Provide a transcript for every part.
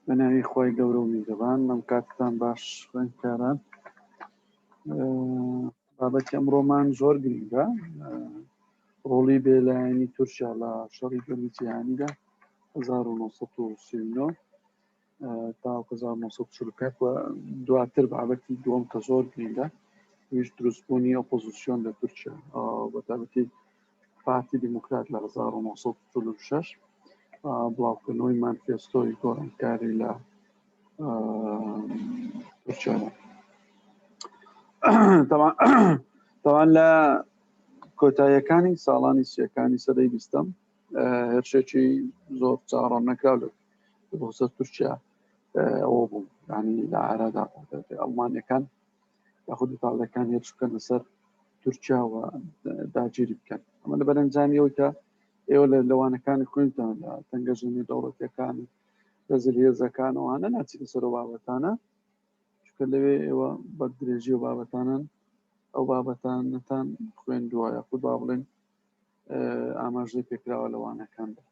بەناوی خۆی گەورە و میهرەبان لەم کاتتان باش خوێندکاران بابەتی ئەمڕۆمان زۆر گرنگە ڕۆڵی بێلایەنی تورکیا لە شەڕی دووەمی جیهانیدا 1939 تا 1945 و دواتر بابەتی دووەم کە زۆر گرنگە ویش دروستبوونی ئۆپۆزیسیۆن لە تورکیا بەتابەتی پارتی دیموکرات لە 1946 بڵاوکردنەوەی مانیفێستۆی گۆڕانکاری لە تورکیادا تەوان لە کۆتاییەکانی ساڵانی سیەکانی سەدەی بیستەم هێرشێکی زۆر چاڕۆن نەکراو لە بۆسەر تورکیا ئەوە بوو ینی لە عرادا ئەڵمانیەکان یاخود ئیتاڵیەکان هێرشکەن لەسەر تورکیا و داگیری بکەن ئەمە لە بەرەنجامیەوەی کە ئێوە لە لەوانەکانی خوێنتان لە تەنگەژنی دەوڵەتیەکان لەزلیێزەکانەوەوانە ناچی لەسەر بابەتانە چکە لەوێ ئێوە بە درێژی و بابەتانن ئەو بابەتانتان خوێندووە یاخود با بڵێن ئاماژەی پێکراوە لەوانەکاندا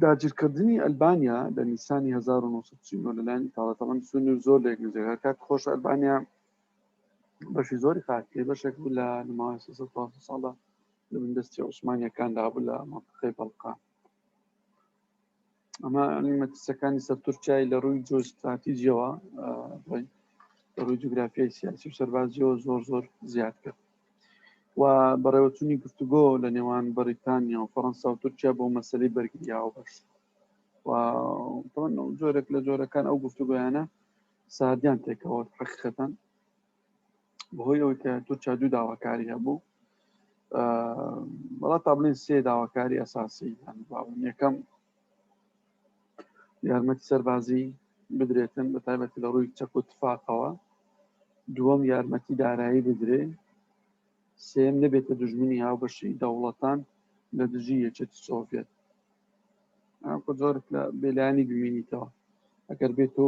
داگیرکردنی ئەلبانیا لە نیسانی 1939 لەلایەن ئیتاڵیەکان سنوور زۆر لێک نزیکە کات خۆش ئەلبانیا بەشی زۆری خاکی بەشێک بوو لە نماوەی 300 ساڵە لە بندستی عوسمانیەکاندا بوو لە مەنتیقەی بەڵقان ئەمە مەترسیەکانی سەر تورکیای لە ڕووی جیۆستراتیجیەوە لە ڕووی جوگرافیای سیاسی و سەربازیەوە زۆر زیاد کرد و بەڕێوەچوونی گفتوگۆ لە نێوان بەریتانیا و فەڕەنسا و تورکیا بۆ مەسەلەی بەرگریاوە بەش و جۆرێک لە جۆرەکان ئەو گفتوگۆیانە ساردیان تێکەوە حقیقەتەن بەهۆی ئەوەی کە تورکیا دوو داواکاری هەبوو بەڵام تا بڵێن سێ داواکاری ئەساسی یەکەم یارمەتی سەربازی بدرێتن بە تایبەتی لە ڕووی چەک و تفاقەوە دووەم یارمەتی دارایی بدرێ سێم نەبێتە دوژمنی هاوبەشی دەوڵەتان لە دژی یەکێتی سۆڤێت زۆرێک لە بێلایانی ببینیتەوە ئەگەر بێت و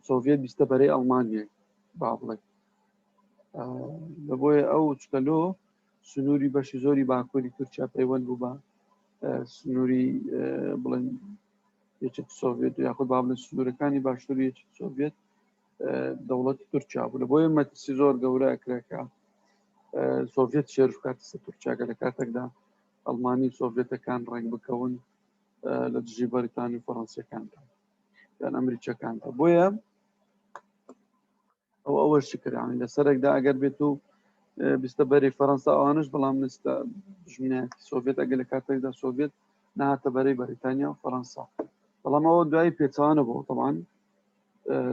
سۆڤێت بیستە بەرەی ئەڵمانیە با بڵێ لەبۆیە ئەو چکەلۆ سنووری بەشی زۆری باکووری تورکیا پەیوەند بوو بە سنووری بڵێن یەکێتی سۆڤێت و یاخود با بڵێن سنوورەکانی باشووری یەکێتی سۆڤێت دەوڵەتی تورکیا بوو لەبۆیە مەترسی زۆر گەورە ئەکرێکە سۆڤێت شێر بکاتە سەر تورکیاکە لە کاتێکدا ئەڵمانی سۆڤێتەکان ڕێنگ بکەون لە دژی بەریتانی و فەڕەنسیەکاندا یان ئەمریکیەکاندا بۆیە ئەوەشی کردیان لەسەرێکدا ئەگەر بێت و بیستە بەری فەڕەنسا ئەوانش بەڵام نستە دژمنایەتی سۆڤێت ئەگەر لە کاتێکدا سۆڤێت نهاتە بەرەی بەریتانیا و فەڕەنسا بەڵام ئەوە دوای پێچەوانە بوو تەمان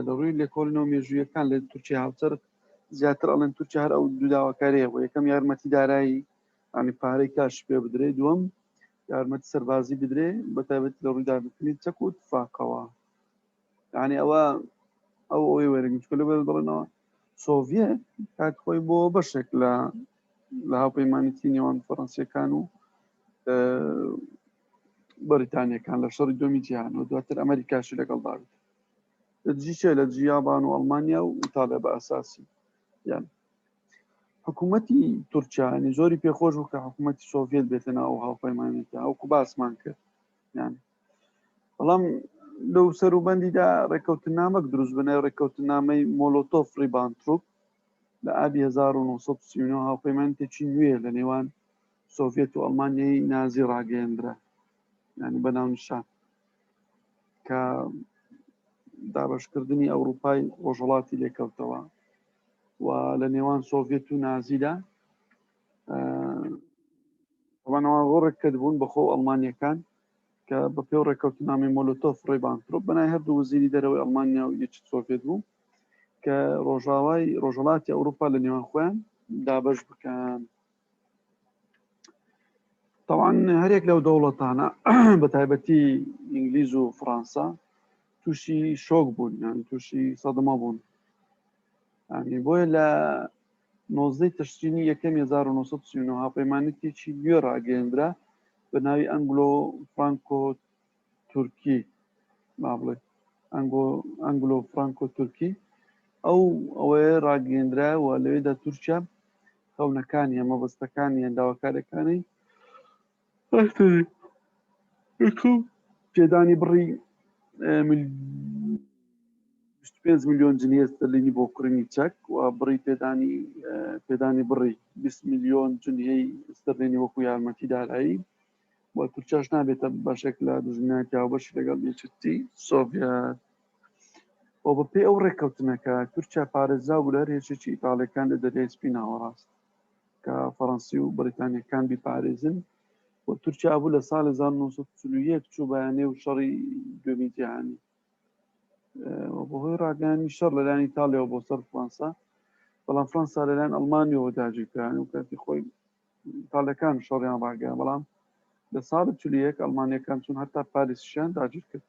لە ڕووی لێکۆڵینەوە مێژوویەکان لە تورکیا هاوچەر زیاتر ئەڵێن تورکیا هەر ئەو دوو داواکاریە بۆ یەکەم یارمەتی دارایی ینی پارەی کاش پێ بدرێ دووەم یارمەتی سەربازی بدرێ بە تایبەتی لە ڕووی دابکردنی چەک و تفاقەوە یعنی ئەوە ئەوەی وەرەگرن چکە لەبەر دەڵێنەوە سۆڤێت کات خۆی بۆ بەشێک لە هاوپەیمانیتی نێوان فەڕەنسیەکان و بەریتانیەکان لە شەڕی دووەمی جیهان و دواتر ئەمریکاشی لەگەڵ داوێت لە دژی چێ لە دژی یابان و ئەڵمانیا و ئیتالیا بە ئاساسی یان حکوومەتی تورکیانی زۆری پێخۆش بوو کە حکوومەتی سۆڤێت بێتە ناو هاوپەیمانیتە ئەوکو باسمان کرد یان بەڵام لەو سەروبەندیدا ڕێکەوتنامەک دروست بنای ڕێکەوتنامەی مۆلۆتۆف ڕیبانتروپ لە ئابی 1939 هاوپەیمانێکی نوێ لە نێوان سۆڤێت و ئەڵمانیای نازی ڕاگەیەندرا ینی بەناونیشان کە دابەشکردنی ئەوروپای ڕۆژهەڵاتی لێکەوتەوە و لە نێوان سۆڤێت و نازیدا ئەوانەوە ڕێککرد بوون بەخۆ ئەڵمانیەکان کە بە پێو ڕێکەوتنامی مۆلۆتۆف ڕیبانتروپ بەنای هەردوو وەزیری دەرەوەی ئەڵمانیا و یەکێتی سۆڤێت بوو کە ڕۆژهەڵاتی ئەوروپا لە نێوان خۆیان دابەش بکەن طبعاً هەرێک لەو دەوڵەتانە بە تایبەتی ئینگلیز و فەڕەنسا تووشی شۆک بوون یان تووشی سەدمە بوون ینی بۆیە لە 19 تشرینی یەکەمی 1939 هاوپەیمانێتێکی نوێ ڕاگەیەندرا بە ناوی ئەنگلۆ فرانکۆ تورکی با بڵێ ئەنگلۆ فرانکۆ تورکی ئەوەیە ڕاگەیەندرا و لەوێدا تورکیا خەونەکانی مەبەستەکانی هەنداوەکارەکانی پێدانی بڕی 25 میلیۆن جنيه استرلینی بۆ کڕینی چەک و بڕی پێدانی بڕی 20 میلیۆن جنیهی استرلینی وەکو یارمەتی دارایی و تورکیاش نابێتە بەشێک لە دژمنایەتی هاوبەشی لەگەڵ یەکێتی سۆڤیەت. و بە پێی ئەو ڕێککەوتنەکە تورکیا پارێزرا بوو لە هەر هێرشێکی ئیتاڵیەکان لە دەریای سپی ناوەڕاست کە فەڕەنسی و بریتانیەکان بیپارێزن و تورکیا بوو لە ساڵی 1940 چوو بە نێو شەڕی دوێمی جیهانی بەهۆی ڕاگەیانی شەڕ لەلایەن ئیتاڵیەوە بۆ سەر فەڕەنسا، بەڵام فەڕەنسا لەلایەن ئەڵمانیەوە داگیرکران و کاتی خۆی ئیتاڵیەکان شەڕیان ڕاگەیان، بەڵام لە ساڵی 41 ئەڵمانیەکان چون هەتا پاریسیان داگیر کرد.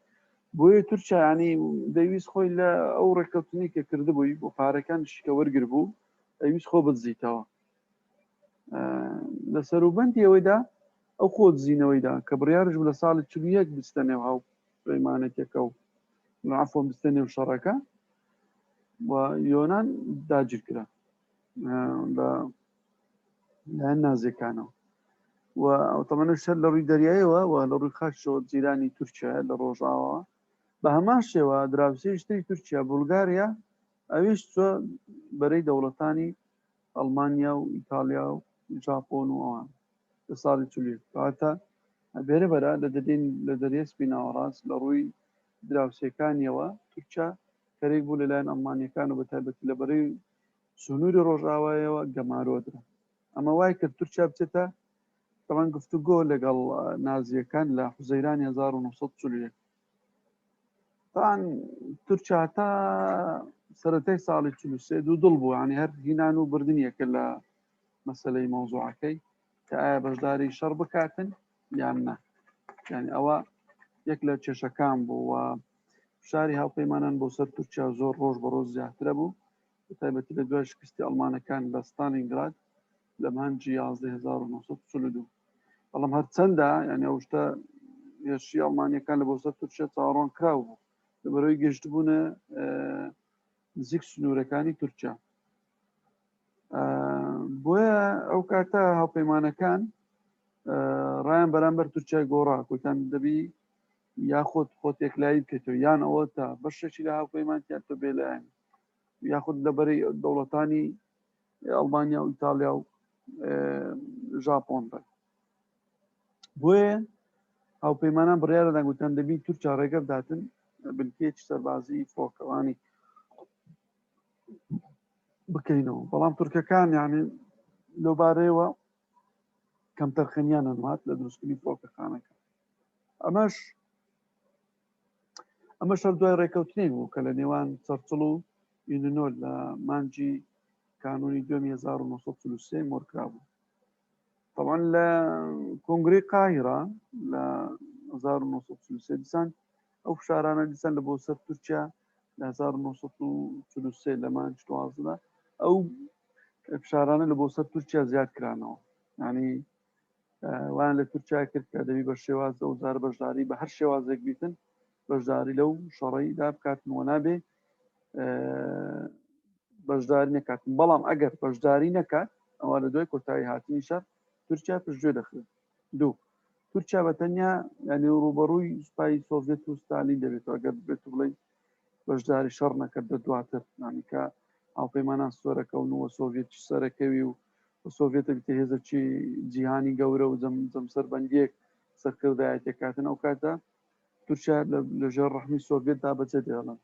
بۆیە تورکیا ینی دەویست خۆی لە ئەو ڕێککەوتنی کە کردبووی بۆ پارەکانشی کە وەرگر بوو دەویست خۆ بتزیتەوە لە سەروبەندی ئەوەیدا ئەو خۆ دزینەوەیدا کە بڕیارش لە ساڵی 41 بستە نێو هاو پەیمانێکەکە و عفۆن بستە نێو شەڕەکە و یۆنان داگیرکرا لایەن نازیەکانەوە و ئەوتەمەنە شەر لە ڕووی دەریایەوە و لە ڕووی خاکشەوە جیرانی تورکیا لە ڕۆژاوە بە هەمان شێوە دراوسێ شتەی تورکیا بولگاریا ئەویش چۆ بەرەی دەوڵەتانی ئەڵمانیا و ئیتالیا و ژاپۆن و ئەوان لە ساڵی چاتە بێرە بەرە لە دەریای سپی ناوەڕاست لە ڕووی دراوسەکانیەوە تورکیا کەرێک بوو لەلایەن ئەڵمانیەکان و بەتایبەتی لە بەرەی سنووری ڕۆژاوایەوە گەمارۆدرا. ئەمە وای کرد تورکیا بچێتە تەوان گفتوگۆ لەگەڵ نازیەکان لە حوزەیرانی 1940 طبعا تورکیا تا سەرەتای ساڵی 43 دوو دڵ بوو ینی هەر هینان و بردنیەکە لە مەسلەی مۆزوعەکەی کە ئایا بەشداری شەڕ بکاتن یان نە، یعنی ئەوە یەک لە کێشەکان بوو و شاری هاوپەیمانان بۆ سەر تورکیا زۆر ڕۆژ بە ڕۆژ زیاترە بوو بەتایبەتی لە دوای شکستی ئەڵمانەکان لە ستالینگراد لە مانگی 1942 بەڵام هەرچەندە ینی ئەو شتە هێرشی ئەڵمانیەکان لە بۆ سەر تورکیا چاوەڕوان کراو بوو لە بەرەوەی گەشتبوونە نزیک سنوورەکانی تورکیا. بۆیە ئەو کاتە هاوپەیمانەکان ڕایان بەرامبەر تورکیای گۆڕا کوتان دەبی یاخود خۆت یەکلایی بکەیتەوە یان ئەوە تا بەشێکی لە هاوپەیمانتیان تۆ بێلایەن یاخود لەبەری دەوڵەتانی ئەڵمانیا و ئیتالیا و ژاپۆن بن. بۆیە هاوپەیمانان بڕیارەدان گوتان دەبی تورکیا ڕێگە بداتن بنکەیەکی سەربازی فۆکەوانی بکەینەوە، بەڵام تورکەکان یعنی لەوبارەیەوە کەم تەرخەنیان هەنوات لە دروستکردنی فۆکەخانەکە. ئەمەش هەر دوای ڕێکەوتنێک بوو کە لە نێوان چەرچڵ و یونۆل لە مانگی کانونی 1943 مۆرکرا بوو. طبعا لە کۆنگرەی قاهیرە لە 1943 دیسان ئەو فشارانە دیسان لە بۆ سەر تورکیا لە 1943 لە مانگ 12 ئەو فشارانە لە بۆ سەر تورکیا زیاد کرانەوە، ینی وان لە تورکیا کرد کە دەبی بە شێواز ئەوزار بەشداری بە هەر شێوازێک بیتن بەشداری لەو شەڕەیدا بکاتنەوە نابێ بەشداری نەکاتن، بەڵام ئەگەر بەشداری نەکات ئەوە لە دوای کۆتایی هاتنی شەر تورکیا پشتگوێ دەخرێت. دوو تورکیا بەتەنیا ینی ڕوبەڕووی سوپای سۆڤێت و ستالین دەبێتەوە ئەگەر بێت بڵێ بەشداری شەڕ نەکردە دواتر نامیکە هاوپەیمانان سۆرەکەونەوە سۆڤێتی سەرەکەوی و سۆڤێتە بتە هێزەکی جیهانی گەورە و جەمسەر بەندێک سەرکردایەتێکاتن ئەو کاتە تورکیا لەژێر ڕەحمی سۆڤێتدا بەجێ دێڵن.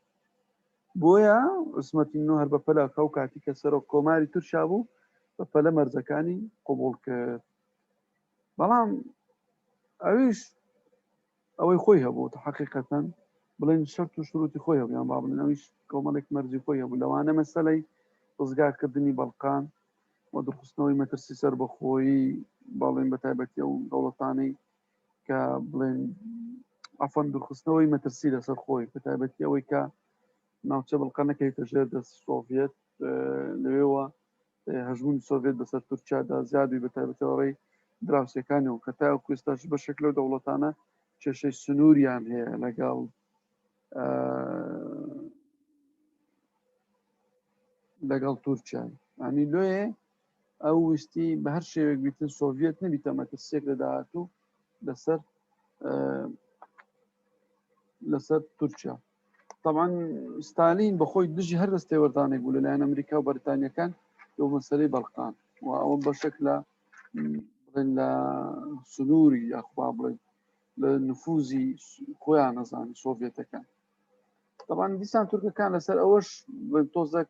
بۆیە عوسمەتی نۆ هەر بەپەلا ئەو کاتی کە سەرۆ کۆماری تورکیا بوو بەپەلە مەرجەکانی قوبوڵ کرد، بەڵام ئەویش ئەوەی خۆی هەبوو حقیقەتەن بڵێن شەرت و شروعی خۆی هەبوو یان با بڵێن ئەویش کۆمەڵێک مەرجی خۆی هەبوو لەوانە مەسەلەی ڕزگارکردنی بەڵقان و دڕخستنەوەی مەترسی سەربەخۆیی باڵێن بەتایبەتی ئەو دەوڵەتانەی کە بڵێن ئەفەن درخستنەوەی مەترسی لەسەر خۆی بەتایبەتی ئەوەی کە ناوچە بڵقە نەکەیتە ژێر دەست سۆڤێت لەوێەوە هەژمونی سۆڤێت بەسەر تورکیادا زیادوی بەتایبەتەوەڕێی دراوسەکانەوە کە تا کوێستاش بەشێک لەو دەوڵەتانە کێشەی سنووریان هەیە لەگەڵ تورکیا ینی لێ ئەو ویستی بە هەر شێوێک بیتن سۆڤێت نەبیتە مەترسێک لە داهاتوو لەسەر لەسەر تورکیا. طبعا ستالین بەخۆی دژی هەر دەستێ وەردانێک بوو لەلایەن ئەمریکا و بەریتانیەکان لەو مەسەلەی بەڵقان و ئەوە بەشێک لە سنووری یاخوا بڵێن لە نفوزی خۆیان نەزانی سۆڤێتەکان. طبعا دیسان تورکەکان لەسەر ئەوەش تۆزێک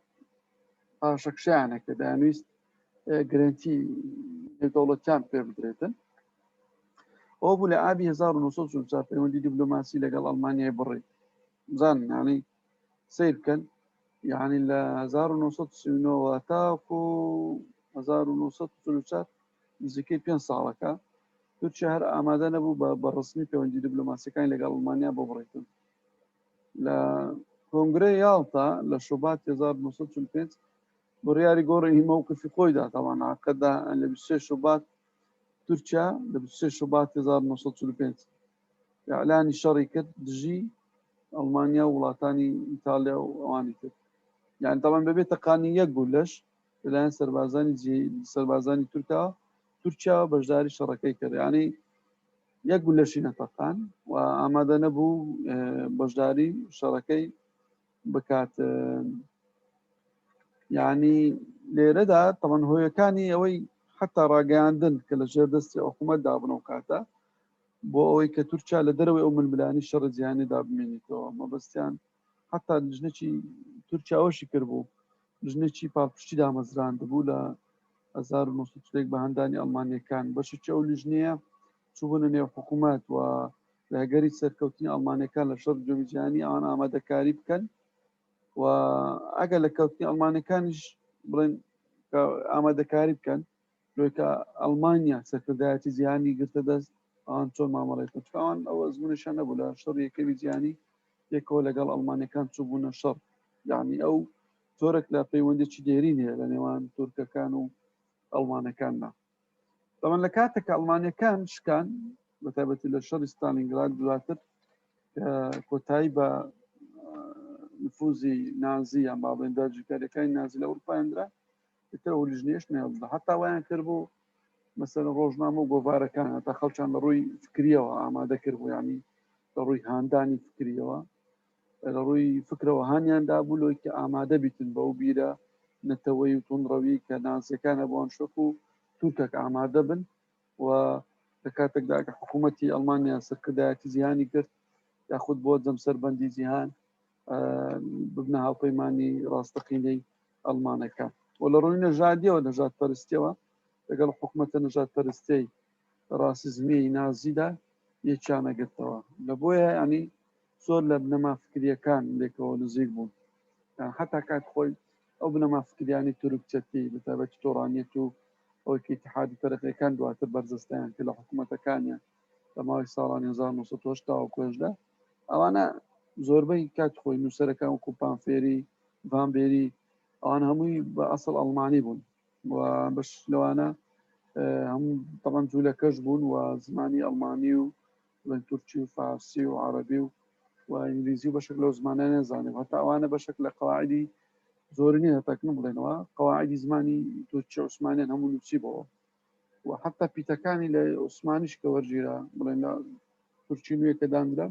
پاشەکشیانە کە دەیانویست گرنتی نێودەوڵەتیان پێ بدرێتن. ئەوە بوو لە ئابی 1940 پەیوەندی دیپلۆماسی لەگەڵ ئەڵمانیای بڕی بزانن یعنی سیر بکەن یعنی لە 1939 تاکو 1940 نزیکەی 5 ساڵەکە تورکیا هەر ئامادە نەبوو بە ڕسمی پەیوەندی دیپلۆماسیەکانی لەگەڵ ئەڵمانیا بۆ بڕێتن. لە کۆنگرەی یاڵتا لە شوبات 1945 بڕیاری گۆڕی مووقفی خۆیدا تاوان عقددا لە 23 شوبات تورکیا لە 23 شوبات 1945 ئەعلانی شەڕی کرد دژی ئەڵمانیا و وڵاتانی ئیتالیا و ئەوانی کرد. یعنی تاوان بەبێت تەقانی یەک بوو لەش لەلایەن سەربازانی تورکیا بەشداری شەڕەکەی کرد. یعنی یەک بوو لەشی نەتەقان و ئامادە نەبوو بەشداری شەڕەکەی بکات. یعنی لێرەدا تەمەن هۆیەکانی ئەوەی حتا ڕاگەیاندن کە لە ژێر دەستی حکوومەت دابنەوە کاتە بۆ ئەوەی کە تورکیا لە دەرەوەی ئەو ململانی شەڕ جیهانی دابمێنیتەوە مەبەستیان حتا ژنێکی تورکیاوەشی کرد بوو ژنێکی پاڵپشتی دامەزراند بوو لە 1940 بە هەندانی ئەڵمانیەکان بەشێکی ئەو لیژنەیە چوبوونە نێو حکوومەت و ڕێگەری سەرکەوتنی ئەڵمانیەکان لە شەڕ جۆمی جیهانی ئەوان ئامادەکاری بکەن و ئەگەر لە کەوتنی ئەڵمانیەکانیش بڵێن ئامادەکاری بکەن لۆیکە ئەڵمانیا سەرکردایەتی جیهانی گرتە دەست ئەوان چۆن مامەڵێت ئەوان ئەو ئەزمونشان نەبوو لە شەڕ یەکەمی جیهانی یەکەوە لەگەڵ ئەڵمانیەکان چوبوونە شەڕ. یعنی ئەو زۆرێک لە پەیوەندێکی دێرین هەیە لە نێوان تورکەکان و ئەڵمانەکاندا. طبعا لە کاتێک ئەڵمانیەکان شکان بەتایبەتی لە شەڕی ستالینگراد دواتر کۆتایی بە نفوزی نازی یان با بڵێن داگیرکاریەکانی نازی لە ئەوروپایاندا ئێتر ئەو لیژنەیەش نێوەدا حتا وایان کرد بوو مەسەلەن ڕۆژنامە و گۆڤارەکان هەتا خەڵکیان لە ڕووی فکریەوە ئامادە کرد بوو یعنی لە ڕووی هاندانی فکریەوە لە ڕووی فکرەوە هانیاندا بوو لۆی کە ئامادە بیتن بە ئەو بیرە نەتەوەی و تونڕەوی کە نازیەکانە بۆیان شۆک و تورکێک ئامادە بن و لە کاتێکدا کە حکوومەتی ئەڵمانیا سەرکردایەتی جیهانی کرد یاخود بۆ جەمسەربەندی جیهان ببنە هاوپەیمانی ڕاستەقینەی ئەڵمانەکان و لە ڕووی نەژادیەوە نەژاد پەرستیەوە لەگەڵ حکوومەتە نەژاد پەرستەی ڕاسیزمی نازیدا یەکیانەگرتەوە لە بۆیە ینی زۆر لە بنەما فکریەکان لێکەوە نزیک بوون حتا کات خۆی ئەو بنەما فکریانی تورکچەتی بەتایبەتی تۆڕانیەت و ئەوەی کە ئیتیحادی تەرەقیەکان دواتر بەرزەستیان کرد لە حکوومەتەکانیان لە ماوەی ساڵانی 1970 ئەوانە زۆربەی کات خۆی نووسەرەکان وەکو پامفێری ڤامبێری ئەوان هەمووی بە ئەسڵ ئەڵمانی بوون و بەش لەوانە هەموو تەمەن جوولەکەش بوون و زمانی ئەڵمانی و تورکی و فارسی و عەرەبی و ئینگلیزی و بەشێک لەو زمانە نەزانێت هەتا ئەوانە بەشێک لە قەواعیدی زۆرنی هەتاکن بڵێنەوە قەواعیدی زمانی تورکی عوسمانیان هەموو نووسیبەوە و حتا پیتەکانی لە عوسمانیش کە وەرگیرا بڵێن لە تورکی نوێ کە دانرا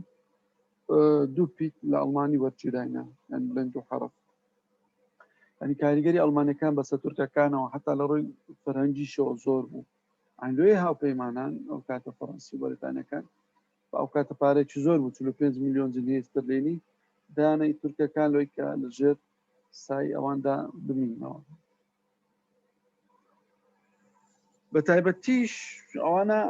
دوو پیت لە ئەڵمانی وەرگیراینە یان بڵێن دوو حەرف ینی کاریگەری ئەڵمانیەکان بەسەر تورکەکانەوە حتا لە ڕووی فەرهەنگیشەوە زۆر بوو ئەنگلۆی هاوپەیمانان ئەو کاتە فەڕەنسی و بەریتانیەکان ئەو کاتە پارێکی زۆر بوو 45 میلیۆن جنیهی ستەرلینی دانەی تورکەکان لۆی کە لەژێر سای ئەواندا بمینەوە. بە تایبەتیش ئەوانە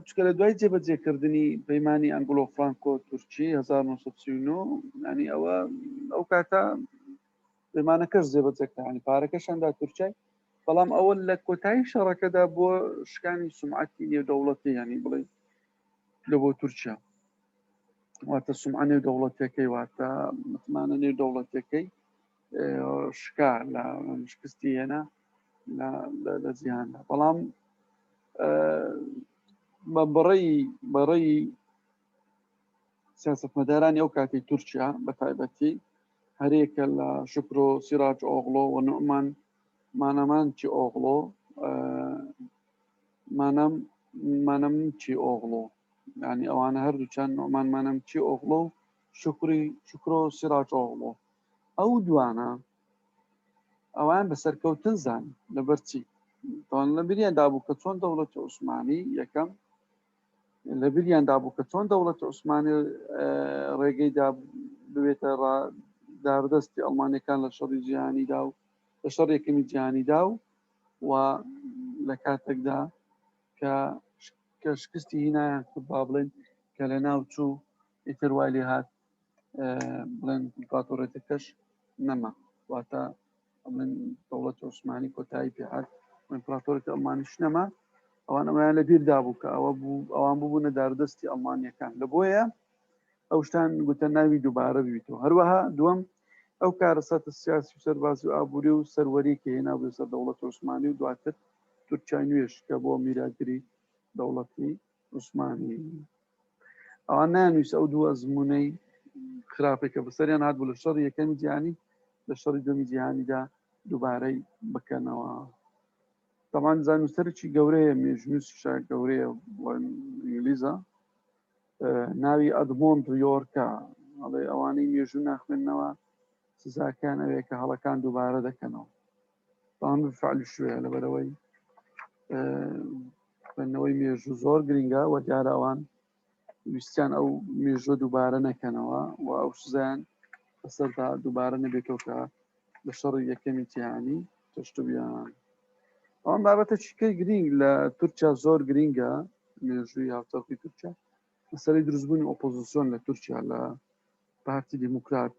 چکە لە دوای جێبەجێکردنی پەیمانی ئەنگلۆ فرانکۆ تورکی 1939 ینی ئەوە ئەو کاتە پەیمانەکەش جێبەجێکرا ینی پارەکەشاندا تورکیای بەڵام ئەوە لە کۆتایی شەڕەکەدا بۆ شکانی سومعەتی نێودەوڵەتی ینی بڵێ لە بۆ تورکیا واتە سومعە نێودەوڵەتیەکەی واتە متمانە نێودەوڵەتیەکەی شکا لە شکستی هێنا لە جیهاندا بەڵام بەڕێی سیاسەتمەدارانی ئەو کاتی تورکیا بە تایبەتی هەرێکە لە شکر و سیراج ئۆغڵۆ و نوعمان مانەمانچی ئۆغڵۆ مانەمچی ئۆغڵۆ يعني ئەوانە هەردووچان نۆمانمانم چی ئۆغڵۆ و شکرۆ سراج ئۆغڵۆ ئەو دوانە ئەوان بەسەرکەوتن زان لەبەرچی تۆن لە بریان دابوو کە چۆن دەوڵەتی عوسمانی یەکەم لە بریان دابوو کە چۆن دەوڵەتی عوسمانی ڕێگەی ببێتە داردەستی ئەڵمانیەکان لە شەڕی جیهانیدا و لە شەڕ یەکەمی جیهانیدا و لە کاتێکدا کە شکستی هینایان خود با بڵێن کە لە ناوچوو ئیتر وای لێ هات بڵێن ئیمپراتۆرەتەکەش نەما واتە بڵێن دەوڵەتی عوسمانی کۆتایی پێهات ئیمپراتۆرەتی ئەڵمانیش نەما ئەوان ئەویان لە بیردا بوو کە ئەوان ببوونە داردەستی ئەڵمانیەکان لە بۆیە ئەو شتان گوتە ناوی دووبارە ببیتەوە هەروەها دووەم ئەو کارەساتە سیاسی و سەربازی و ئابووری و سەروەریکە هێنا بێ سەر دەوڵەتی عوسمانی و دواتر تورکیا نوێش کە بۆ میراگری دەوڵەتی عوسمانی ئەوان نانویست ئەو دوو ئەزمونەی خراپێکە بەسەریان هات بوو لە شەڕی یەکەمی جیهانی لە شەڕی دووەمی جیهانیدا دووبارەی بکەنەوە تەمان زانوسەرێکی گەورەیە مێژنووسیشا گەورەیە ئینگلیزە ناوی ئەدمۆند یۆرکە ئەڵێ ئەوانەی مێژوو ناخوێننەوە سزاکان ئەوەیە کە هەڵەکان دووبارە دەکەنەوە تاان فعل شوێ لەبەرەوەی خوێندنەوەی مێژوو زۆر گرنگە و دیارە ئەوان ویستیان ئەو مێژوە دووبارە نەکەنەوە و ئەو سزایان بەسەردا دووبارە نەبێتەوە کە لە شەڕی یەکەمی جیهانی تەشتوبیان ئەوان بابەتە چیکەی گرنگ لە تورکیا زۆر گرنگە مێژووی هاوتەڵی تورکیا مەسەلەی دروستبوونی ئۆپۆزیسیۆن لە تورکیا لە پارتی دیموکرات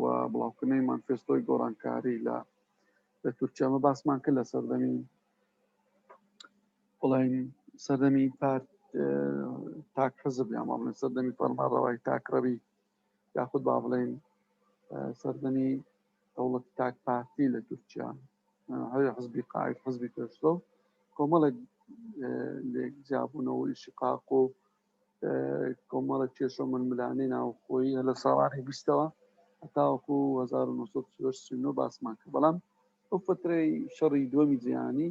و بڵاوکردنەوەی مانفێستۆی گۆڕانکاری لە تورکیا ئەمە باسمان کرد لە سەردەمی بڵین سەردەمی پارت تاک حزب یان بڵێن سەردەمی فەرمانڕەوایی تاکڕەوی یاخود با بڵێن سەردەمی دەوڵەتی تاک پارتی لە تورکیا هەر حزبی قاعد حزبی پێشرۆ کۆمەڵێک لێکجیابوونەوە ئیشقاق و کۆمەڵە کێشە منملانەی ناوخۆیی لە ساڵانی بیستەوە هەتاوەکو 1939 باسمان کرد بەڵام ئەو فترەی شەڕی دووەمی جیهانی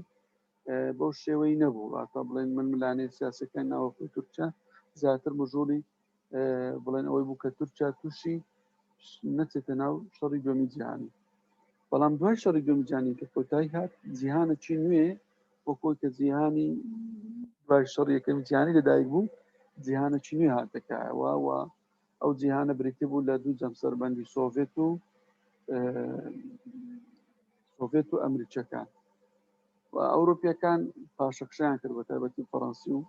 بەو شێوەی نەبوو ئاتا بڵێن منملانەی سیاسەکان ناوەخۆی تورکیا زیاتر مژوڵی بڵێن ئەوەی بوو کە تورکیا تووشی نەچێتە ناو شەڕی دووەمی جیهانی بەڵام دوای شەڕی دووەمی جیهانی کە کۆتایی هات جیهانێکی نوێ وەکۆی کە جیهانی دوای شەڕی یەکەمی جیهانی لەدایک بوو جیهانێکی نوێ هاتەکایەوە و ئەو جیهانە بریتی بوو لە دوو جەمسەربەندی سۆڤێت و ئەمریکیەکان و ئەوروپیەکان پاشەخشیان کرد بە تایبەتی فەڕەنسی و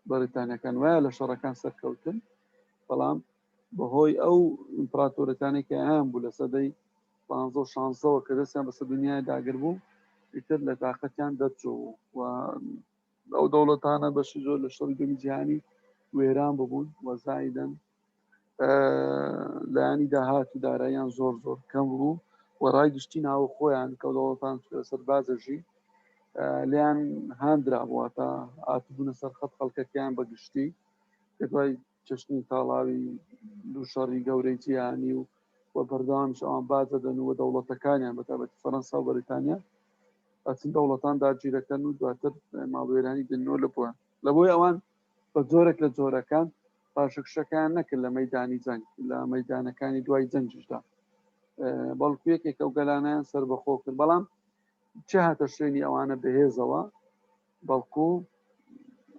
بەریتانیەکان وایە لە شەڕەکان سەرکەوتن بەڵام بەهۆی ئەو ئیمپراتۆرەتانی کە ئەیان بوو لە سەدەی 15 کە دەستیان بەسەر دنیای داگر بوو ئیتر لە تاقەتیان دەرچوو و ئەو دەوڵەتانە بەشی زۆر لە شەڕی دووەمی جیهانی وێران ببوون وەزایدەن لایانی داهات و داراییان زۆر کەم بوو و ڕای گشتی ناوە خۆیان کە دەوڵەتان سەربازەژی لیان هاندرا بوواتە ئاتبوونە سەر خەت خەڵکەکەیان بەگشتی کە دوای چەشنی تاڵاوی دوو شەڕی گەورەی جیهانی و بەردەوامیش ئەوان بازە دەنەوە دەوڵەتەکانیان بەتابەتی فەڕەنسا و بەریتانیا ئەچن دەوڵەتان داگیرەکەن و دواتر ماڵوێرانی دنەوە لە بووە لە بۆی ئەوان بە جۆرێک لە جۆرەکان پاشەکشەکان نەکرد لە مەیدانی جەنگ لە مەیدانەکانی دوای جەنجشدا بەڵکو یەکێک ئەو گەلانیان سەر بەخۆ کرد بەڵام چه هاتە شوێنی ئەوانە بەهێزەوە بەڵکو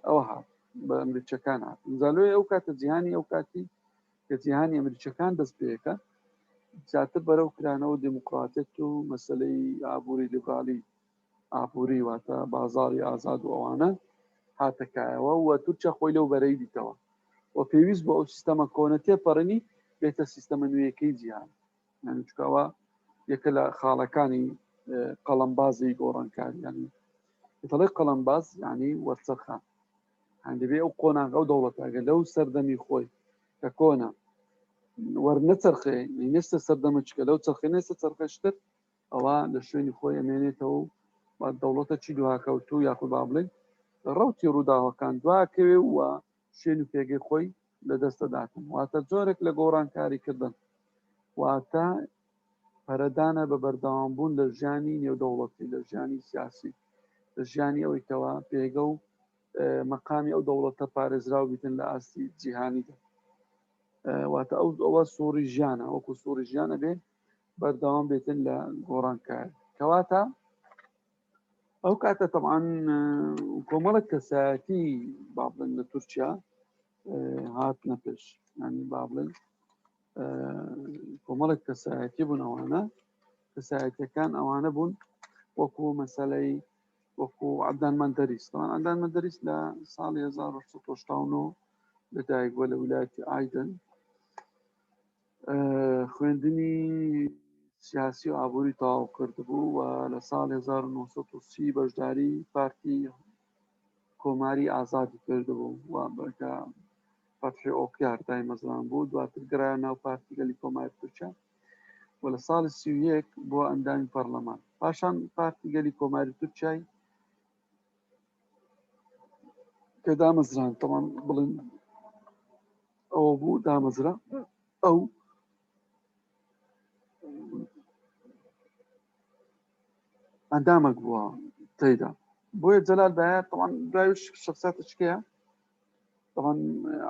ئەو هات بە ئەمریکیەکان هات زالۆی ئەو کاتە جیهانی ئەو کاتی کە جیهانی ئەمریکیەکان دەست پێەکە زیاتر بەرەو کرانەوە دموکراتێت و مەسلەی ئابووری لیبرالی ئابووری واتە بازاڕی ئازاد و ئەوانە هاتەکایەوە و تورکیا خۆی لەو بەرەی دیتەوە و پێویست بۆ ئەو سیستەمە کۆنە تێپەڕنی بێتە سیستەمە نوێیەکەی جیهان چکەوە یەکە لە خاڵەکانی قەڵەمبازی گۆڕانکاری ینی دەڵێ قەڵەمباز ینی وەرچەرخان هەندێبێ ئەو قۆناغ ئەو دەوڵەتاگە لەو سەردەمی خۆی کە کۆنە وەرنەچەرخێ نێستە سەردەمە چکە لەو چەرخێ نێستە چەرخەشتر ئەوە لە شوێنی خۆی ئەمێنێتەوە و دەوڵەتە چی دوهاکەوتو یاخود با بڵێن ڕەوتی ڕووداوەکان دواکەوێ وە شوێن و پێگەی خۆی لە دەستەداتن واتە جۆرێک لە گۆڕانکاری کردن واتە پەرەدانە بە بەردەوامبوون لە ژیانی نێودەوڵەتی لە ژیانی سیاسی لە ژیانی ئەوەی کەەوە پێگە و مەقامی ئەو دەوڵەتە پارێزراو بیتن لە ئاستی جیهانیدا واتە ئەوە سووری ژیانە وەکو سووری ژیانە بێ بەردەوام بێتن لە گۆڕانکار کەواتە ئەو کاتە طبعاً کۆمەڵک کەسایەتی با بڵێن لە تورکیا هاتنە پێش ینی با بڵێن کۆمەڵک کەسایەتی بوون ئەوانە کەسایەتیەکان ئەوانە بوون وەکو مەسەلەی وەکو عەدنان مەندەریس عەدنان مەندەریس لە ساڵی 1970 لەدایک بووە لە ویلایەتی ئایدن خوێندنی سیاسی و ئابووری تەواو کردبوو و لە ساڵی 1930 بەشداری پارتی کۆماری ئازادی کردبوو و بەکە فەتحی ئۆکیار دای مەزران بوو دواتر گرایە ناو پارتی گەلی کۆماری تورکیا و لە ساڵی 31 بۆ ئەندامی پەرلەمان پاشان پارتی گەلی کۆماری تورکیای کە دامەزران تەمان بڵێن ئەوە بوو دامەزرا ئەو ئەندامێک بووە تێیدا بۆیە جەلال بەیار طبعاً دوایش شخصیتشکەیە طبعاً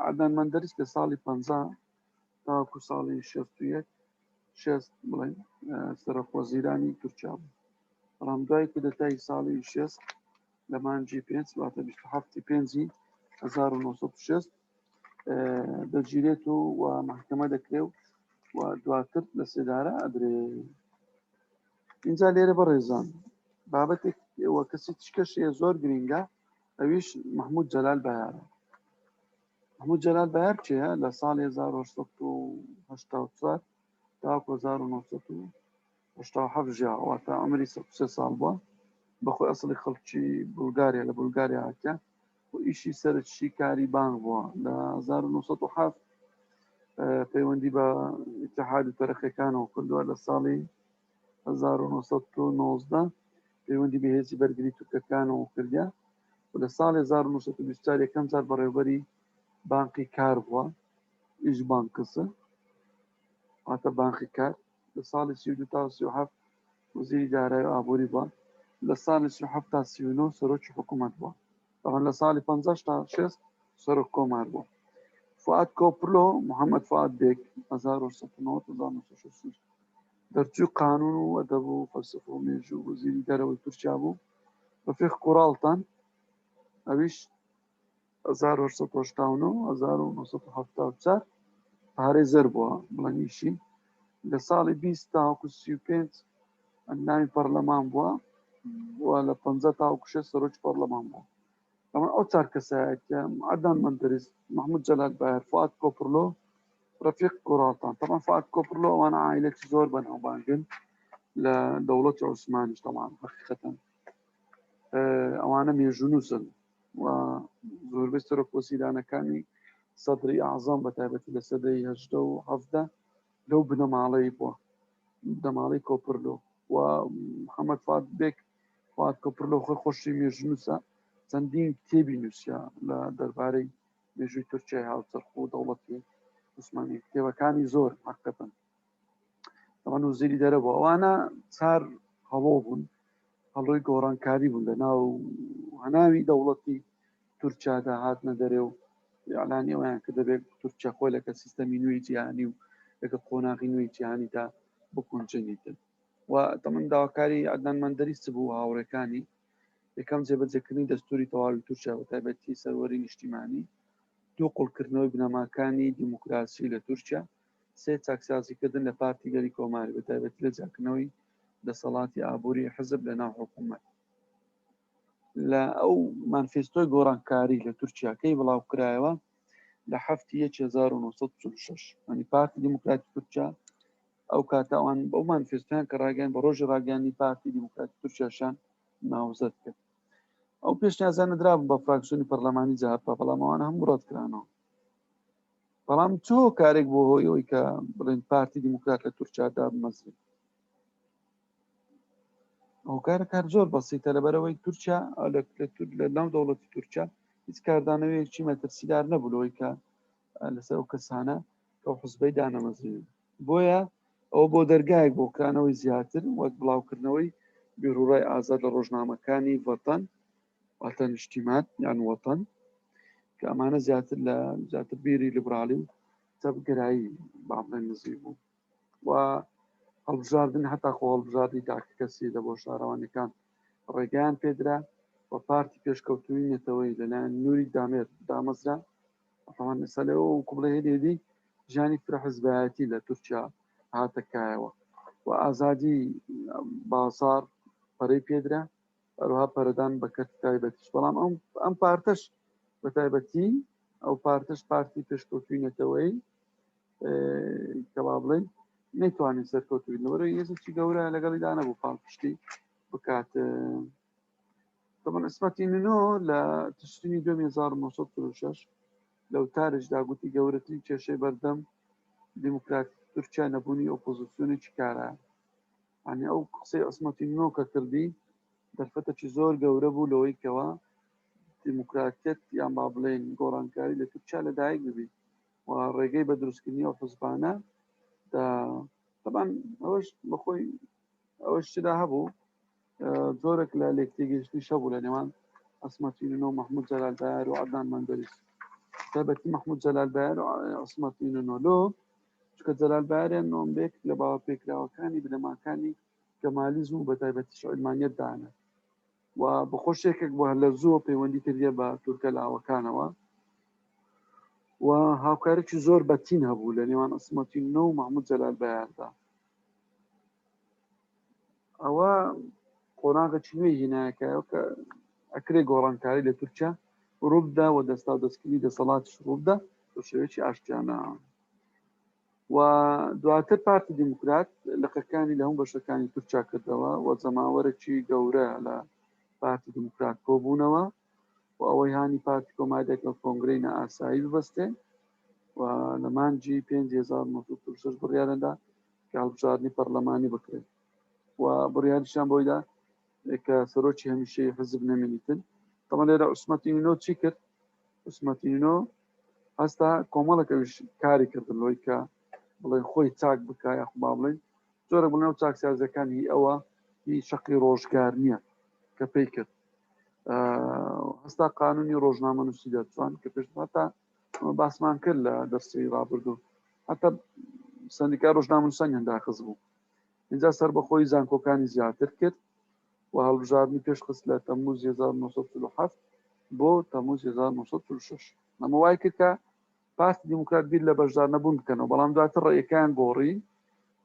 عەدنان مەندەریس لە ساڵی 50 تاوەکو ساڵی 61 شێست بڵێن سەرۆکوەزیرانی تورکیا بوو بەڵام دوای کودەتای ساڵی 60 لە مانگی 5 واتە 27 پێنجی 1960 دەگیرێت و محکەمە دەکرێ و دواتر لە سێدارە ئەدرێ اینجا لێرە بەڕێزان بابەتێک وە کەسی تشکەشەیە زۆر گرینگە ئەویش محمود جەلال بەیارە محمود جەلال بەیار چیە لە ساڵی 1984 تاوەکو 1987 ژیا واتە عمری 3 ساڵ بووە بەخۆی ئەسڵی خەڵکی بولگاریا لە بولگاریا هاتیە و ئیشی سەرچی کاری بانک بووە لە 1970 پەیوەندی بە ئیتیحاد تەرەقیەکانەوە کردووە لە ساڵی 1990 پەیوەندی بە هێزی بەرگری تورکەکانەوە کردیا و لە ساڵی 1920 یەکەم جار بەڕێوەبەری بانقی کار بووە ئیش بانکسە واتە بانقی کار لە ساڵی 32 تا 37 وەزیری دارایی و ئابووری بووە لە ساڵی 37 تا 39 سەرۆکی حکوومەت بووە طبعاً لە ساڵی 50 تا 60 سەرۆک کۆمار بووە فؤاد کۆپرلۆ محەممەد فؤاد بێک 1990 دەرچوو قانون و ئەدەب و فەلسفە و مێژوو وەزیری دەرەوەی تورکیا بوو ڕەفیق کوڕاڵتان ئەویش 1989 1970 پارێزەر بووە بڵەنیشی لە ساڵی 20 تاوەکو 35 ئەندامی پەرلەمان بووە و لە 50 تاوەکو 6 سەرۆکی پەرلەمان بووە ئەمە ئەو چار کەسایەتیە عەدنان مەندەریس محمود جەلال بەیار فؤاد کۆپرلۆ ڕەفیق کوڕاڵتان طبعا فؤاد کۆپرلۆ ئەوانە عائیلەتی زۆر بەناوبانگن لە دەوڵەتی عوسمانیش طبعا حەقیقەتەن ئەوانە مێژوونووسن و زۆربەی سەرۆکوەزیرانەکانی سەدری ئەعزەم بە تایبەتی لە سەدەی 18 و 17 لەو بنەماڵەی بووە بنەماڵەی کۆپرلۆ و محەممەد فؤاد بێک فؤاد کۆپرلۆ خۆشی مێژوونووسە چەندین کتێبی نووسیا لە دەربارەی مێژووی تورکیای هاوچەرخ و دەوڵەتی عوسمانی کتێبەکانی زۆر حەقیقەتەن ئەوان وزیری دەرەبووە ئەوانە چار هەڵۆ بوون هەڵۆی گۆڕانکاری بوون لە ناو هەناوی دەوڵەتی تورکیادا هاتنە دەرێ و ئەعلانی ئەویان کە دەبێت تورکیا خۆی لەگە سیستەمی نوێی جیهانی و لەگە قۆناغی نوێی جیهانیدا بکونجێنیتن و تەمەن داواکاری عەدنان مەندەریس بوو هاوڕێکانی یەکەم جێبەجێکردنی دەستوری تەواوی تورکیا بە تایبەتی سەروەری نیشتیمانی دوو قوڵکردنەوەی بنەماکانی دیموکراسی لە تورکیا سێ چاکسازیکردن لە پارتی گەلی کۆماری بە تایبەتی لە جاکردنەوەی دەسەڵاتی ئابووری حزب لە ناو حکوومەت لە ئەو مانفێستۆی گۆڕانکاری لە تورکیاکەی بڵاوکرایەوە لە 1946 ینی پارتی دیموکراتی تورکیا ئەو کاتە ئەوان بەو مانفێستۆیان کە ڕاگەیان بە ڕۆژی ڕاگەیاندنی پارتی دیموکراتی تورکیاشان ناوزەت کرد ئەو پێشنیازیان نەدرابوون بە فراکسیۆنی پەرلەمانی جاهاپا بەڵام ئەوانە هەموو ڕەتکرانەوە بەڵام چۆ کارێک بۆ هۆی ئەوەی کە بڵێن پارتی دیموکرات لە تورکیادا بمەزرێت ئەو کار زۆر بەسیتە لەبەرەوەی تورکیا لە ناو دەوڵەتی تورکیا هیچ کاردانەوەیەکی مەترسیدار نەبووەوەی کە لەسەر ئەو کەسانە کە حوزبەی دانەمەزرێن بۆیە ئەوە بۆ دەرگایەک بۆ کرانەوەی زیاتر وەک بڵاوکردنەوەی بیرروڕای ئازاد لە ڕۆژنامەکانی ڤەتەن واتە نیشتیمات یان وەتەن کە ئەمانە زیاتر بیری لیبرالی و تەبگرایی با بڵێن نزیک بوو و هەڵبژاردن هەتا خۆ هەڵبژاردی تاکە کەسی لە بۆ شارەوانەکان ڕێگەیان پێدرا و پارتی پێشکەوتووی نێتەوەی لەلایەن نووری دامێر دامەزرا طبعا ئێستا لەوە کوبڵە هێدێدی ژانی فرە حزبایەتی لە تورکیا هاتەکایەوە و ئازادی بازار پەرەی پێدرا هەروها پەرەدان بە کەرت تایبەتیش بەڵام ئەم پارتەش بە تایبەتی ئەو پارتش پارتی پێشکەوتووی نێتەوەی کە با بڵێن نەیتوانین سەرکەوتوی لەوەرە یەزێکی گەورە لەگەڵیدا نەبوو پاڵپشتی بکات طبعا ئەسمەتی ننۆ لە تشرینی 1946 لەو تارشدا گوتی گەورەترین کێشەی بەردەم دیموکراتی تورکیا نەبوونی ئۆپۆزیسیۆنێکی کارە ینی ئەو قسەی ئەسمەتی ننۆ کە کردی دەرفەتێکی زۆر گەورە بوو لەوەی کەەوە دیموکراتیت یان با بڵێن گۆڕانکاری لە تورکیا لەدایک ببی و ڕێگەی بە دروستکردنی ئەو حزبانە طبعا ئەوەش بەخۆی ئەوەش چدا هەبوو زۆرێک لە لێکتێگەشتنی شەبوو لە نێوان ئەسمەتی ننۆ و محمود جەلالبایار و عەدنان مەندەریس تایبەتی محمود جەلالبایار و ئەسمەتی ننۆلۆ چکە جەلالبایاریان نۆمبێک لە باوە پێکراوەکانی بنەماکانی کەمالیزم و بە تایبەتی عیلمانیەت دانا و بەخۆشێکێک بۆ لە زوو پەیوەندی کردیە بە تورکە لاوەکانەوە و هاوکارێکی زۆر بەتین هەبوو لە نێوان ئەسمەتی ننۆ و محمود جەلالبایاردا ئەوە قۆناغێکی نوێی هینایەکەیەوە کە ئەکرێ گۆڕانکاری لە تورکیا ڕووبدا و دەستا و دەستکردنی دەسەڵاتیش ڕووبدا بە شێوەیەکی ئاشتیانە و دواتر پارتی دیموکرات لەقەکانی لە هەموو بەشەکانی تورکیا کردەوە و جەماوەرێکی گەورە لە پارتی دیموکرات کۆبوونەوە و ئەوەی هانی پارتی کۆمادێک لە کۆنگرەی نائاسایی ببەستێ و لە مانجی 1946 بڕیارەدا کە هەڵبژاردننی پەرلەمانی بکرێت و بڕیاریشان بۆیدا کە سەرۆکی هەمیشەی حزب نەمێنیتن تەمە لێرە عوسمەتی نینۆ چی کرد عوسمەتی نینۆ هەستا کۆمەڵێکەویش کاری کردن لۆی کە بڵێن خۆی چاک بکە یاخ با بڵێن زۆرە بڵێن و چاکسازەکانی ئەوە هی شەقی ڕۆژگار نییە کە پێی کرد هەستا قانونی ڕۆژنامە نووسی دەچوان کە پێشتا باسمان کرد لە دەرسی ڕابردوو حتا سندیکا ڕۆژنامە نووسان هەنداخز بوو اینجا سەر بەخۆی زانکۆکانی زیاتر کرد و هەڵبژاردننی پێشخست لە تەمموز 1947 بۆ تەمموز 1946 ئەمە وای کرد کە پارتی دیموکرات بیر لە بەشدار نەبوون بکەنەوە بەڵام دواتر ڕێیەکان گۆڕی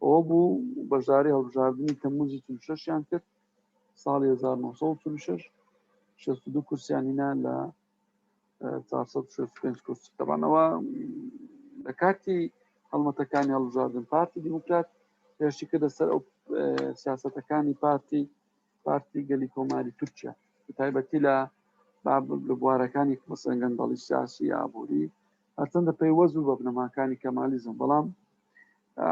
ئەوە بوو بەشداری هەڵبژاردننی تەمموزی 46یان کرد ساڵی 1946 62 کورسیانینا لە 465 کورسی تەبانەوە لە کاتی هەڵمەتەکانی هەڵبژاردن پارتی دیموکرات پێشی کردە سەر ئەو سیاسەتەکانی پارتی گەلی کۆماری تورکیا تایبەتی لە بوارەکانی مەسەڵەن گەندەڵی سیاسی ئابووری هەرچەندە پەیوەز بوو بە بنەماکانی کەمالیزم بەڵام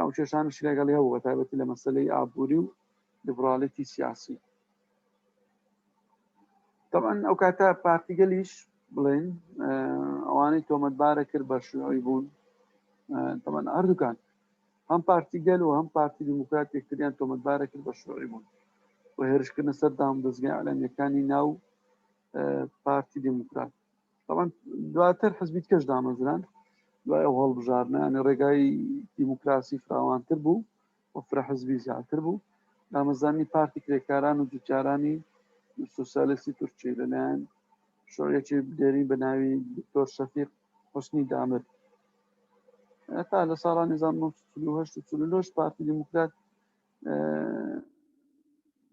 ئەو کێشانش لەگەڵی هەبوو بە تایبەتی لە مەسەلەی ئابووری و لیبراڵێتی سیاسی طبعا ئەو کاتە پارتیگەلیش بڵێن ئەوانەی تۆمەتبارە کرد بە شوێنەوەی بوون طبعا هەردووکان هەم پارتیگەل و هەم پارتی دیموکرات یەکتریان تۆمەتبارە کرد بە شوێنەوەی بوون و هێرشکردنە سەر دام دەستگای عەلەمیەکانی ناو پارتی دیموکرات طبعا دواتر حزبیت کەش دامەزران دوای ئەو هەڵبژاردنە ڕێگای دیموکراسی فراوانتر بوو و فرە حزبی زیاتر بوو دامەزانی پارتی کرێکاران و جوتیارانی سوسیالیستی تورکی لەلایەن شۆڕیەکی بدێری بە ناوی دکتۆر شەفیق حوسنی دامر تا لە ساڵانی 1948 پارتی دیموکرات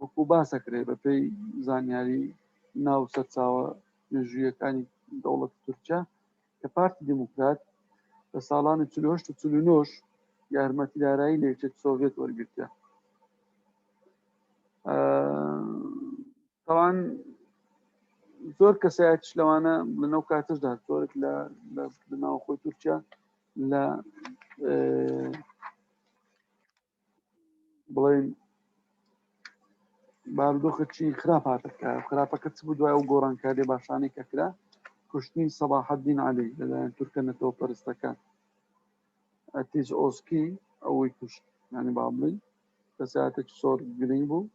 وەکو باسەکرێ بە پێی زانیاری ناو سەرچاوە مێژوویەکانی دەوڵەتی تورکیا کە پارتی دیموکرات لە ساڵانی 48 و 49 یارمەتیدارایی لە یەکێتی سۆڤێت وەرگرتە طبعا زۆر کەسایەتیش لەوانە لەنەو کاتشدا زۆرێک لە ناوخۆی تورکیا لە بڵێن بارودۆخێکی خراپ هاتەکە خراپەکە چ بوو دوای ئەو گۆڕانکاری باشانەی کەکرا کوشتنی سەباحەدین عەلی لەلایەن تورکە نەتەوە پەرستەکان ئەتیش ئۆسکی ئەوەی کوشت یعنی با بڵێن کەسایەتێکی زۆر گرنگ بوو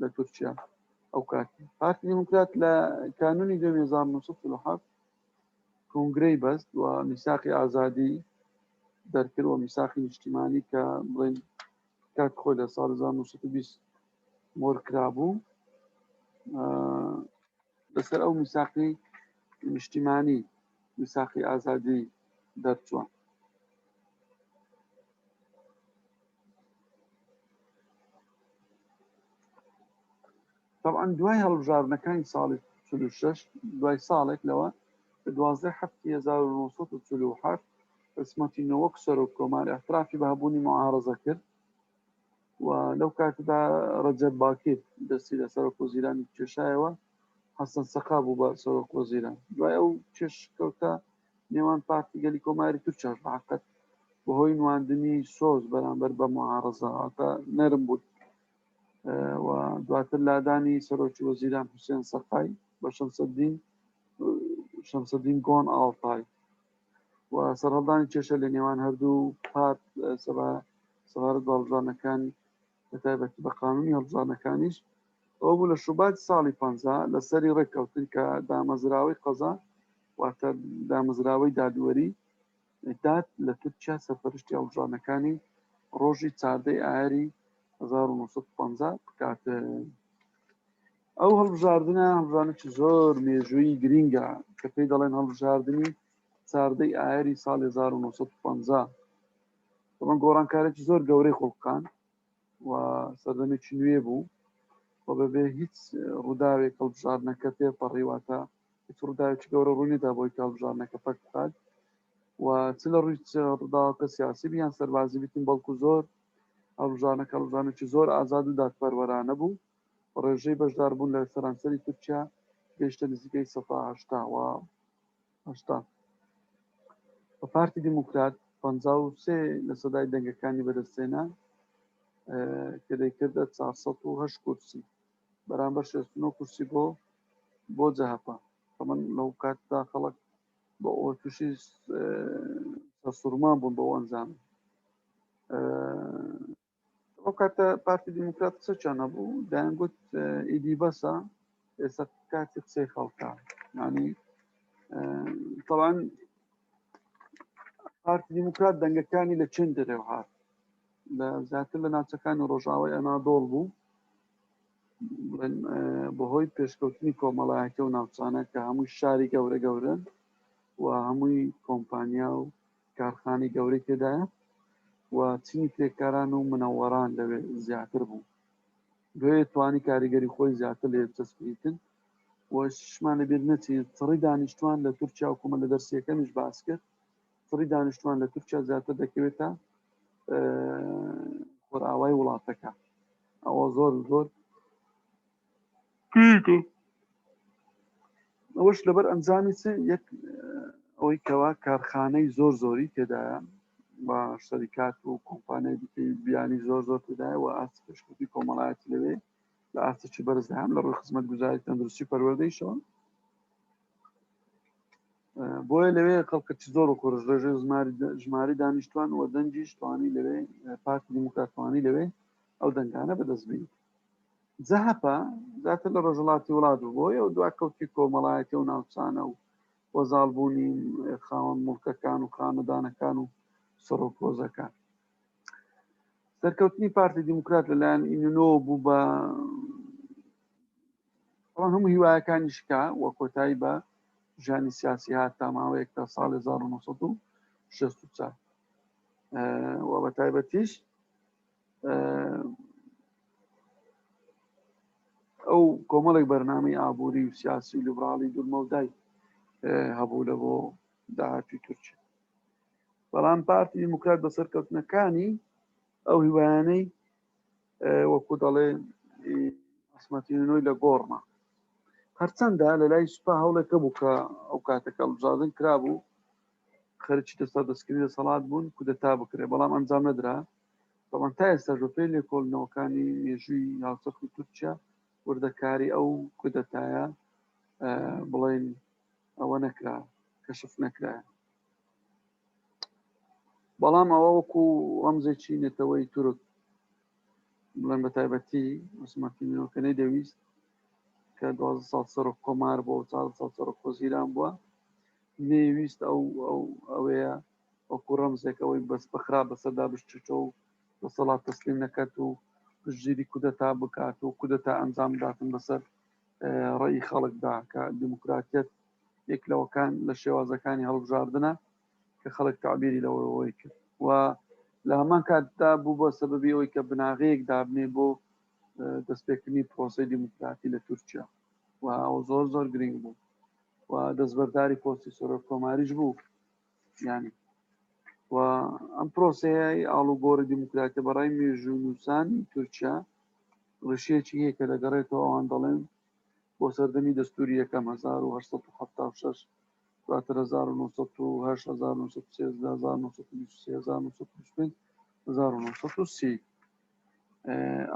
لە تورکیا ئەو کاتی پارتی دیموکرات لە کانونی 1970 کنگرەی بەست و میساقی ئازادی دەرکرد و میساقی نیشتیمانی کە بڵێن کات خۆی لە ساڵ 1920 مۆر کرابوو لەسەر ئەو میساقی نیشتیمانی میساقی ئازادی دەرچووە. طبعا دوای هەڵبژاردنەکانی ساڵی 46 دوای ساڵێک لەوە 12/7/1947 قسمەتی نەوەک سەرۆک کۆماری ئەطرافی بە هەبوونی معارەزە کرد و لەو کاتدا ڕەجەب باکر دەستی لە سەرۆک وەزیرانی کێشایەوە حەسەن سەقا بوو بە سەرۆک وەزیران دوای ئەو کێشکەوتە نێوان پارتی گەلی کۆماری تورکیاش بەحقیقەت بەهۆی نواندنی سۆز بەرامبەر بە معارەزە هاتە نەرم بوو و دواتر لادانی سەرۆکی وەزیران حوسێن سەقای بە شەمسەدین گۆن ئاڵتای و سەرهەڵدانی کێشە لە نێوان هەردوو پارت سەبارەت بە هەڵبژاردنەکانی بە تایبەتی بە قانونی هەڵبژاردنەکانیش ئەوە بوو لە شوبات ساڵی 50 لە سەری ڕێککەوتن کە دامەزراوەی قەزا واتە دامەزراوەی دادوەری داد لە تورکیا سەرپەرشتی هەڵبژاردنەکانی ڕۆژی 14 ئایاری 1950 بکاتە ئەو هەڵبژاردنێکی زۆر مێژووی گرینگە کە پێی دەڵێن هەڵبژاردننی 14 ئایاری ساڵی 1950 بەڵام گۆڕانکارێکی زۆر گەورەی خۆڵقان و سەردەمێکی نوێ بوو و بەبێ هیچ ڕووداوێک هەڵبژاردنەکە تێپەڕیواتە هیچ ڕووداوێکی گەورە ڕوونیدا بۆی هەڵبژاردنەکە پەک بکات و چ لە ڕووی ڕووداوەکە سیاسی بیان سەربازی بیتن بەڵکو زۆر هەڵبژاردنێکی زۆر ئازاد و دادپەروەرانە بوو ڕێژەی بەشداربوون لە سەرانسەری تورکیا گەیشتە نزیکەی 1970 بە پارتی دیموکرات 53 لە سەدای دەنگەکانی بەدەستێنا کە دەیکردە 408 کورسی بەرامبەر 69 کورسی بۆ جەهەپە من لەو کاتدا خەڵک بە ئەوە تووشی سەرسوورمان بوون بۆ ئەنجام ئەو کاتە پارتی دیموکرات قسە چۆن هەبوو دایانگوت ئیدی بەسە ئێستا کاتی قسەی خەڵکە یعنی طبعا پارتی دیموکرات دەنگەکانی لە چین دەرێو هات لە زیاتر لە ناوچەکانی ڕۆژاوای ئەنادۆڵ بوو بەهۆی پێشکەوتنی کۆمەڵایەتە و ناوچانە کە هەمووی شاری گەورە گەورن و هەمووی کۆمپانیا و کارخانی گەورەی تێدایە و چینی کرێکاران و منەوەران لەوێ زیاتر بوو دوێ توانی کاریگەری خۆی زیاتر لێ چەسپیتن و شمان لەبیر نەچی چڕی دانیشتوان لە تورکیا حکومەت لە دەرسیەکەمیش باس کرد چڕی دانیشتوان لە تورکیا زیاتر دەکەوێتە خۆراوای وڵاتەکە ئەوە زۆر ئەوەش لەبەر ئەنجامی یەک ئەوەی کەوا کارخانەی زۆری تێدایە بە شەریکات و کۆمپانیای دیکەی بیانی زۆر تێدایە و ئاست پێشکەوتی کۆمەڵایەتی لەوێ لە ئاستێکی بەرزدەهام لە ڕووی خزمەتگوزاری تەندروستی پەروەردەیشەوە بۆیە لەوێ خەڵکەتی زۆر و کۆرژ ڕێژەی ژماری دانیشتوان و دەنجیش توانی لەوێ پارتی دیموکراتوانی لەوێ ئەو دەنگانە بەدەستبین جەهەپە زیاتر لە ڕۆژهەڵاتی وڵات بووە و دواکەوتی کۆمەڵایەتی و ناوچانە و وەزاڵبوونی خاوەن موڵکەکان و خانەدانەکان و سەرۆکۆزەکان سەرکەوتنی پارتی دیموکرات لەلایەن ئینۆ بوو بە هەموو هیوایەکانی شکا وە کۆتایی بە ژانی سیاسی هات تا ماوەیەک تا ساڵی 1964 و بە تایبەتیش ئەو کۆمەڵێک بەرنامەی ئابووری و سیاسی و لیبراڵی دوورمەودای هەبوو لە بۆ داهاتوی تورکیا بەڵام پارتی دیموکرات بە سەرکەوتنەکانی ئەو هیوایانەی وەکو دەڵێ عسمەتینەوەی لە گۆڕما هەرچەندە لە لای سوپا هەوڵێکە بوو کە ئەو کاتەکە هەڵبژاردن کرابوو خەرجی دەستا دەستکردنی دەسەڵات بوون کودەتا بکرێ بەڵام ئەنجام نەدرا بەڵام تا ئێستا ژۆپێ لێکۆڵنەوەکانی مێژووی هاوسەرخی تورکیا وردەکاری ئەو کودەتایە بڵێن ئەوە نەکرا کەشف نەکرا بەڵام ئەوە وەکو ڕەمزێکی نێتەوەی تورک بڵێن بە تایبەتی عسمەتینەوەکە نەیدەویست کە 12 ساڵ سەرۆک کۆمار بۆ 4 ساڵ سەرۆک وەزیران بووە نێویست ئەوەیە وەکو ڕەمزێکەوەی بەس بەخرا بەسەردا بشتێتەوە و دەسەڵات تەسلیم نەکات و پشتگیری کودەتا بکات و کودەتا ئەنجام بداتن بەسەر ڕێی خەڵکدا کە دیموکراتیەت یەک لەوەکان لە شێوازەکانی هەڵبژاردنە کە خەڵک تعبیری لەوەی کرد و لە هەمان کاتدا بوو بە سەبەبی ئەوەی کە بناغەیەک دابنێ بۆ دەستپێکردنی پرۆسەی دیموکراتی لە تورکیا و ئەو زۆر زۆر گرنگ بوو و دەستبەرداری پۆستی سەرۆک کۆماریش بوو یانی و ئەم پرۆسەیە ئاڵوگۆڕی دیموکراتی بەڕای مێژوو نووسانی تورکیا ڕشیەکی هەیە کە دەگەڕێتەوە ئەوان دەڵێن بۆ سەردەمی دەستوری یەکەم 1976 دواتر 1980 1930 1930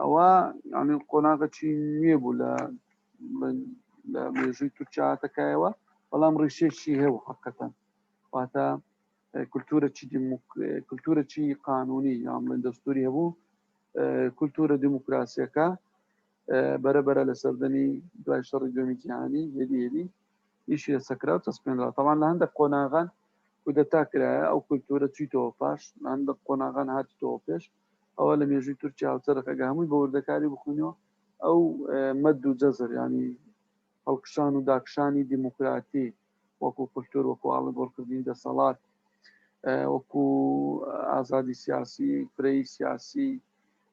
ئەوە ینی قۆناغەکی نوێ بوو لە مێژووی تورکیا هاتەکایەوە بەڵام ڕیشێکی هەیە حەقەتەن واتە کولتورەکی قانونی یان بڵێن دەستوری هەبوو کولتورە دیموکراسیەکە بەرەبەرە لە سەردەمی دوای شەڕی دووەمی جیهانی هێدی ئیشی لە سەکرا و چەسپێنرا تەمان لە هەندێک قۆناغان کودەتا کرایە ئەو کولتورە چیتەوە پاش لە هەندێک قۆناغان هاتیتەوە پێش ئەوە لە مێژووی تورکیا هاوچەرخەکە هەمووی بە وردەکاری بخوێنەوە ئەو مەد و جەزر ینی هەڵکشان و داکشانی دیموکراتی وەکو کولتور وەکو ئاڵوگۆڕکردنی دەسەڵات وەکو ئازادی سیاسی فرەی سیاسی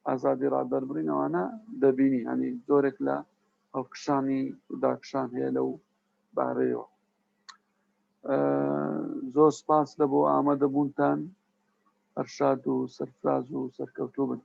ئازادی ڕادەربڕین ئەوانە دەبینی ینی زۆرێک لە هەڵکشانی داکشان هەیە لەو بارەیەوە زۆر سپاس لە بۆ ئامادەبوونتان هەرشاد و سەرفراز و سەرکەوتوو بن